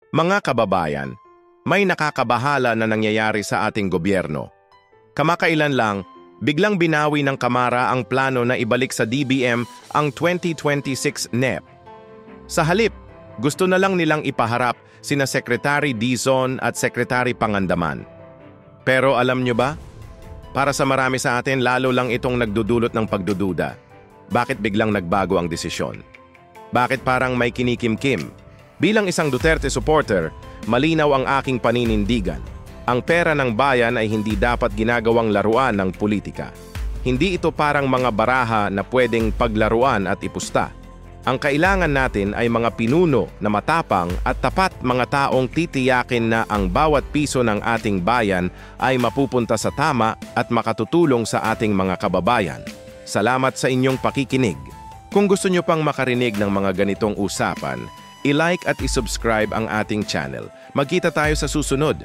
Mga kababayan, may nakakabahala na nangyayari sa ating gobyerno. Kamakailan lang, biglang binawi ng Kamara ang plano na ibalik sa DBM ang 2026 NEP. Sa halip, gusto na lang nilang ipaharap sina Secretary Dizon at Secretary Pangandaman. Pero alam nyo ba? Para sa marami sa atin, lalo lang itong nagdudulot ng pagdududa. Bakit biglang nagbago ang desisyon? Bakit parang may kinikimkim? Bilang isang Duterte supporter, malinaw ang aking paninindigan. Ang pera ng bayan ay hindi dapat ginagawang laruan ng politika. Hindi ito parang mga baraha na pwedeng paglaruan at ipusta. Ang kailangan natin ay mga pinuno na matapang at tapat, mga taong titiyakin na ang bawat piso ng ating bayan ay mapupunta sa tama at makatutulong sa ating mga kababayan. Salamat sa inyong pakikinig. Kung gusto nyo pang makarinig ng mga ganitong usapan, i-like at i-subscribe ang ating channel. Magkita tayo sa susunod.